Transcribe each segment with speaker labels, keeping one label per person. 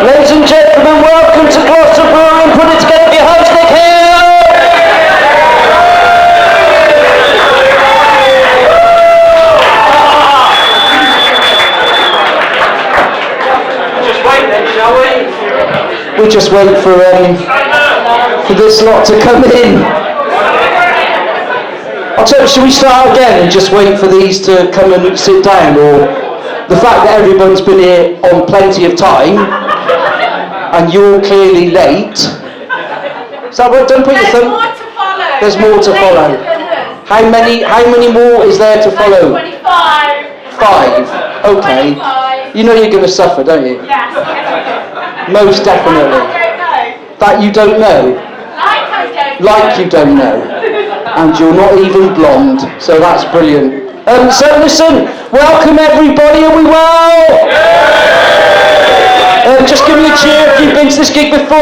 Speaker 1: Ladies and gentlemen, welcome to Gloucester Brewery and put it together for your host, Nik Hill!
Speaker 2: Just wait then, shall we?
Speaker 1: We just wait for this lot to come in. I'll tell you, should we start again and just wait for these to come and sit down, or the fact that everyone's been here on plenty of time and you're clearly late? So don't put your thumb. There's more to follow. How many more is there to follow?
Speaker 3: 25.
Speaker 1: 5. Okay.
Speaker 3: 25.
Speaker 1: You know you're going to suffer, don't you?
Speaker 3: Yes.
Speaker 1: Most definitely.
Speaker 3: I don't know.
Speaker 1: That you don't know. Like you don't know. And you're not even blonde. So that's brilliant. So listen, welcome everybody, are we well? Just give me a cheer if you've been to this gig before.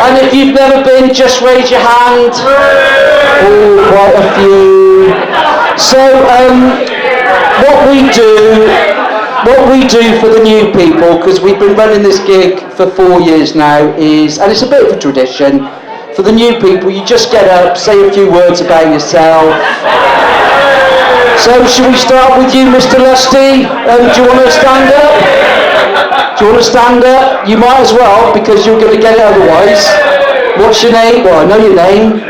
Speaker 1: And if you've never been, just raise your hand. Oh, quite a few. So what we do for the new people, because we've been running this gig for 4 years now, is, and it's a bit of a tradition, for the new people, you just get up, say a few words about yourself. So should we start with you, Mr. Lusty? Do you want to stand up? Do you want to stand up? You might as well, because you're going to get it otherwise. What's your name? Well, I know your name.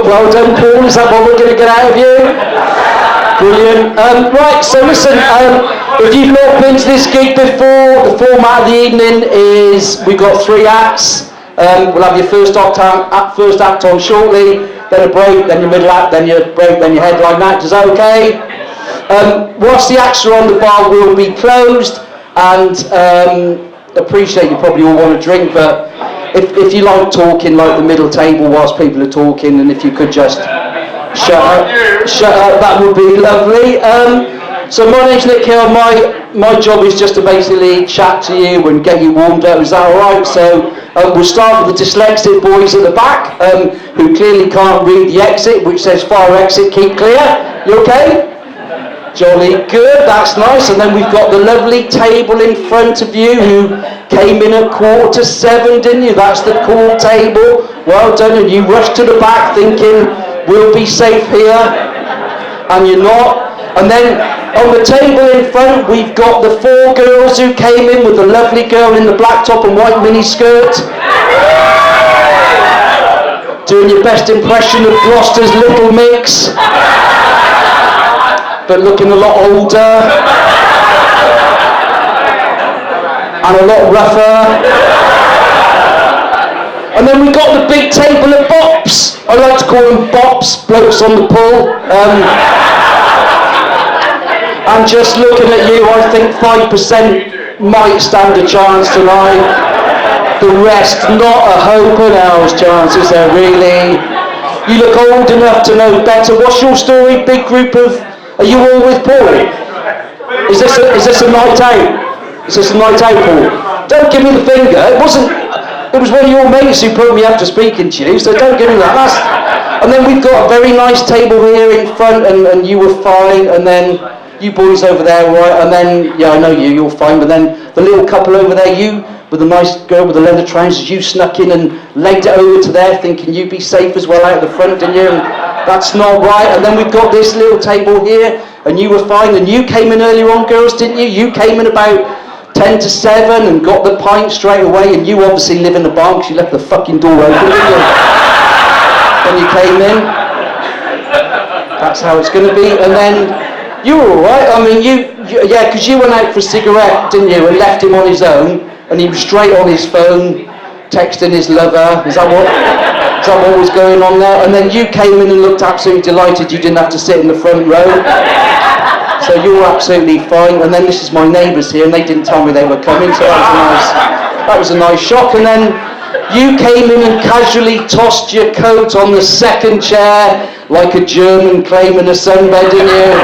Speaker 1: Well done, Paul. Is that what we're going to get out of you? Brilliant. Right, so listen, if you've not been to this gig before, the format of the evening is we've got 3 acts. We'll have your first act on shortly, then a break, then your middle act, then your break, then your headline act. Is that okay? Whilst the acts are on, the bar will be closed, and appreciate you probably all want to drink, but if you like talking, like the middle table whilst people are talking, and if you could just shut up, that would be lovely. So my name's Nik Hill. My job is just to basically chat to you and get you warmed up. Is that all right? So we'll start with the dyslexic boys at the back, who clearly can't read the exit, which says fire exit, keep clear. You okay? Jolly good, that's nice. And then we've got the lovely table in front of you who came in at 7:15, didn't you? That's the cool table. Well done. And you rushed to the back thinking we'll be safe here, and you're not. And then on the table in front, we've got the 4 girls who came in with the lovely girl in the black top and white mini skirt. Doing your best impression of Gloucester's Little Mix. But looking a lot older. And a lot rougher. And then we've got the big table of bops. I like to call them bops, blokes on the pull. And just looking at you, I think 5% might stand a chance tonight. The rest, not a hope in hell's chance, is there really? You look old enough to know better. What's your story? Big group of... Are you all with Paul? Is this a night out? Is this a night out, Paul? Don't give me the finger. It was one of your mates who put me up to speaking to you, so don't give me that. And then we've got a very nice table here in front, and you were fine, and then... You boys over there, right? And then, yeah, I know you're fine. But then the little couple over there, you with the nice girl with the leather trousers, you snuck in and legged it over to there, thinking you'd be safe as well out the front, didn't you? And that's not right. And then we've got this little table here, and you were fine. And you came in earlier on, girls, didn't you? You came in about 7:10 and got the pint straight away. And you obviously live in the bar because you left the fucking door open, didn't you? When you came in. That's how it's going to be. And then... You were alright, I mean, yeah, because you went out for a cigarette, didn't you, and left him on his own, and he was straight on his phone, texting his lover. Is that what was going on there? And then you came in and looked absolutely delighted you didn't have to sit in the front row. So you were absolutely fine, and then this is my neighbours here, and they didn't tell me they were coming, so that was a nice shock. And then you came in and casually tossed your coat on the second chair, like a German claiming a sunbed, didn't you?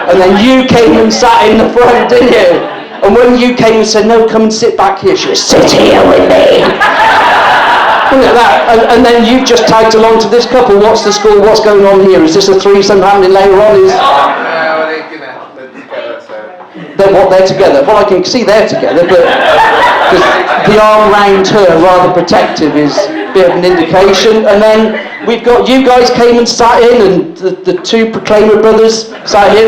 Speaker 1: And then you came and sat in the front, didn't you? And when you came and said, no, come and sit back here, she was, sit here with me. Look at that. And then you just tagged along to this couple. What's the score? What's going on here? Is this a threesome happening later on? They're what, they're together? Well, I can see they're together, but the arm round her, rather protective, is a bit of an indication. And then we've got you guys came and sat in, and the two Proclaimer brothers sat here,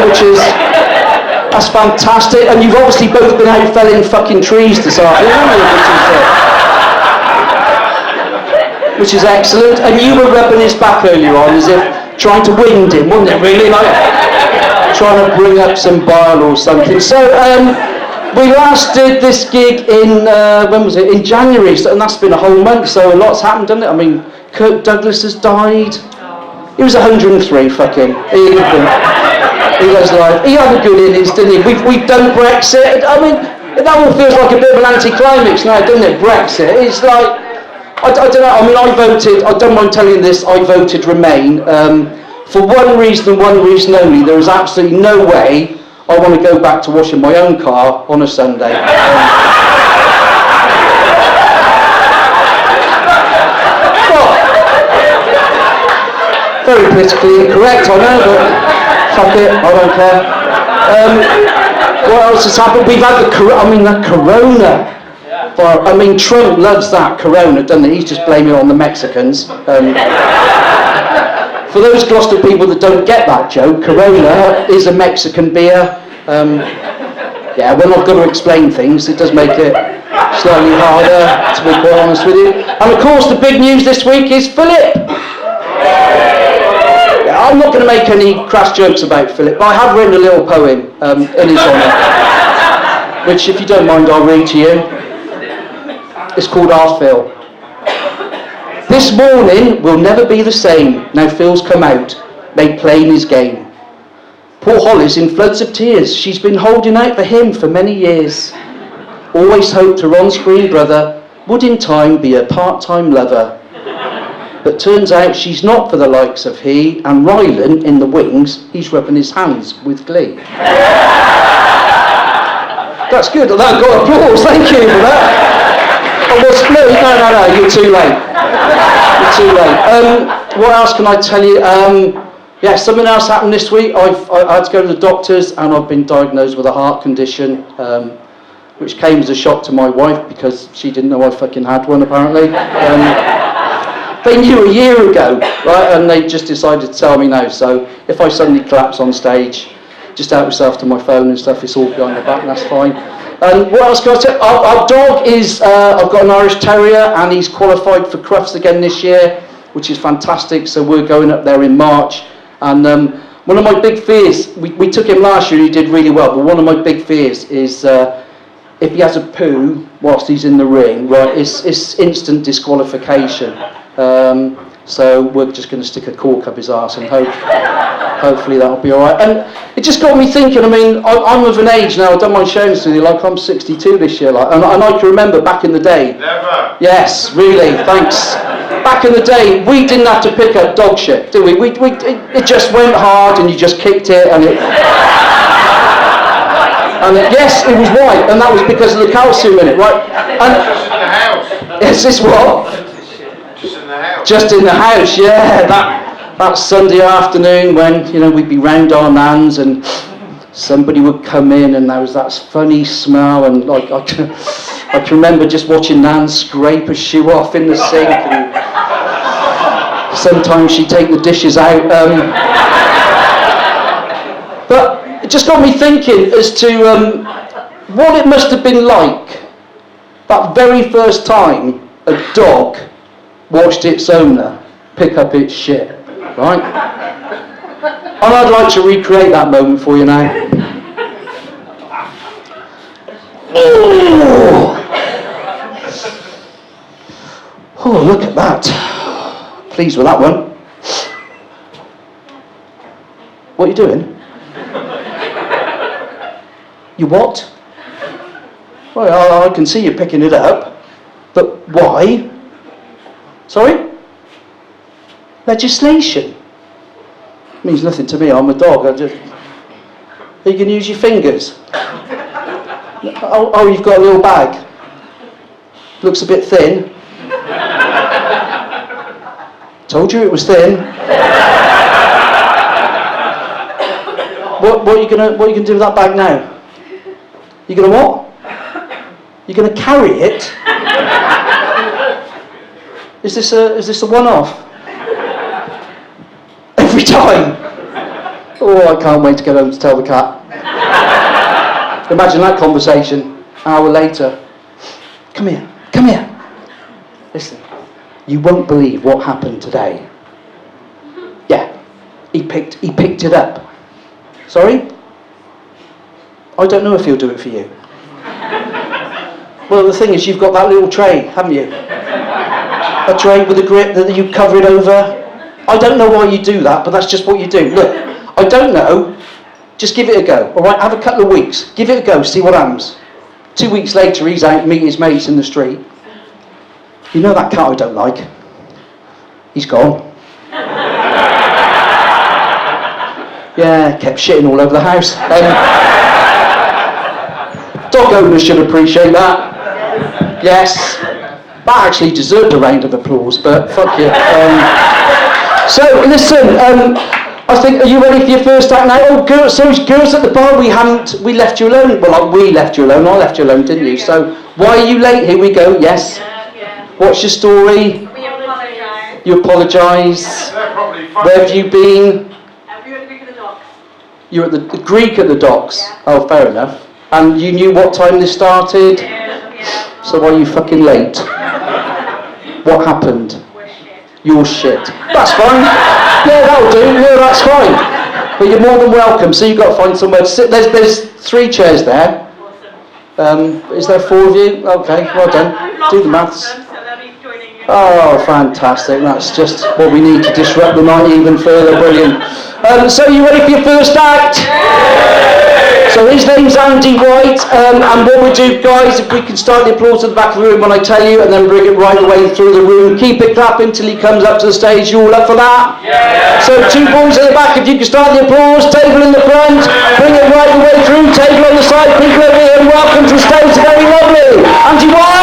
Speaker 1: that's fantastic. And you've obviously both been out felling fucking trees this afternoon, which is excellent. And you were rubbing his back earlier on as if trying to wind him, wasn't it, really? Like trying to bring up some bile or something. So we last did this gig in, when was it? In January, and that's been a whole month, so a lot's happened, hasn't it? I mean, Kirk Douglas has died. He was 103, fucking. He was like, he had a good innings, didn't he? We've done Brexit. I mean, that all feels like a bit of an anticlimax now, doesn't it? Brexit. It's like, I don't know. I mean, I voted. I don't mind telling you this. I voted Remain for one reason and one reason only. There is absolutely no way I want to go back to washing my own car on a Sunday. Very politically incorrect, I know, but fuck it, I don't care. What else has happened? We've had the Corona. I mean, Trump loves that Corona, doesn't he? He's just blaming it on the Mexicans. For those Gloucester people that don't get that joke, Corona is a Mexican beer. Yeah, when I've got to explain things, it does make it slightly harder, to be quite honest with you. And of course, the big news this week is Philip. I'm not going to make any crass jokes about Philip, but I have written a little poem in his honour, which, if you don't mind, I'll read to you. It's called Our Phil. This morning will never be the same. Now Phil's come out, made plain his game. Poor Holly's in floods of tears. She's been holding out for him for many years. Always hoped her on-screen brother would in time be a part-time lover. But turns out she's not for the likes of he, and Rylan in the wings, he's rubbing his hands with glee. That's good, that got applause, thank you for that. No, you're too late. You're too late. What else can I tell you? Yeah, something else happened this week. I had to go to the doctors, and I've been diagnosed with a heart condition, which came as a shock to my wife, because she didn't know I fucking had one, apparently. They knew a year ago, right, and they just decided to tell me now. So if I suddenly collapse on stage, just help yourself to my phone and stuff. It's all behind the back, and that's fine. And what else can I say? Our dog is, I've got an Irish Terrier, and he's qualified for Crufts again this year, which is fantastic. So we're going up there in March. And one of my big fears, we took him last year and he did really well, but one of my big fears is if he has a poo whilst he's in the ring, right, it's instant disqualification. So we're just going to stick a cork up his arse and hopefully that'll be alright. And it just got me thinking, I mean, I'm of an age now, I don't mind sharing this with you, like I'm 62 this year, like, and I can remember back in the day. Never. Yes, really, thanks. Back in the day, we didn't have to pick up dog shit, did we? It just went hard and you just kicked it and it... yes, it was white, and that was because of the calcium in it, right? And, just in the house. Yes, it's what? Just in the house. Just in the house, yeah. That Sunday afternoon when, you know, we'd be round our nans and somebody would come in and there was that funny smell, and like I can remember just watching Nan scrape a shoe off in the sink, and sometimes she'd take the dishes out. But it just got me thinking as to what it must have been like that very first time a dog watched its owner pick up its shit, right? And I'd like to recreate that moment for you now. Oh, look at that. Pleased with that one. What are you doing? You what? Well, I can see you picking it up, but why? Sorry? Legislation. Means nothing to me, I'm a dog. Are you going to use your fingers? Oh, you've got a little bag. Looks a bit thin. Told you it was thin. What are you gonna do with that bag now? You're going to what? You're going to carry it? Is this a one-off? Every time? Oh, I can't wait to get home to tell the cat. Imagine that conversation, an hour later. Come here. Listen, you won't believe what happened today. Yeah, he picked it up. Sorry? I don't know if he'll do it for you. Well, the thing is, you've got that little tray, haven't you? A tray with a grip that you cover it over. I don't know why you do that, but that's just what you do. Look, I don't know. Just give it a go, all right? Have a couple of weeks. Give it a go, see what happens. 2 weeks later, he's out meeting his mates in the street. You know that cat I don't like? He's gone. Yeah, kept shitting all over the house. Dog owners should appreciate that. Yes. That actually deserved a round of applause, but fuck you. So, listen, I think, are you ready for your first act now? Oh, girls at the bar, we left you alone. Well, we left you alone, I left you alone, didn't you? So, why are you late? Here we go, yes.
Speaker 3: Yeah.
Speaker 1: What's your story?
Speaker 3: We apologise.
Speaker 1: You apologise. Where have you been?
Speaker 3: We were at the Greek at the docks.
Speaker 1: You were at the Greek at the docks?
Speaker 3: Yeah.
Speaker 1: Oh, fair enough. And you knew what time this started?
Speaker 3: Yeah.
Speaker 1: So why are you fucking late? What happened?
Speaker 3: We're shit.
Speaker 1: You're shit. That's fine. Yeah, that'll do. Yeah, that's fine. But you're more than welcome. So you've got to find somewhere to sit. There's 3 chairs there. Is there 4 of you? Okay, well done. Do the maths.
Speaker 3: So they'll be joining you.
Speaker 1: Oh, fantastic. That's just what we need to disrupt the night even further. Brilliant. So you ready for your first act? So his name's Andy White, and what we do, guys, if we can start the applause at the back of the room when I tell you, and then bring it right away through the room. Keep it clapping till he comes up to the stage. You all up for that? Yeah. So 2 boys at the back, if you can start the applause. Table in the front, bring it right the way through. Table on the side, people over here, and welcome to the stage. Very lovely, Andy White.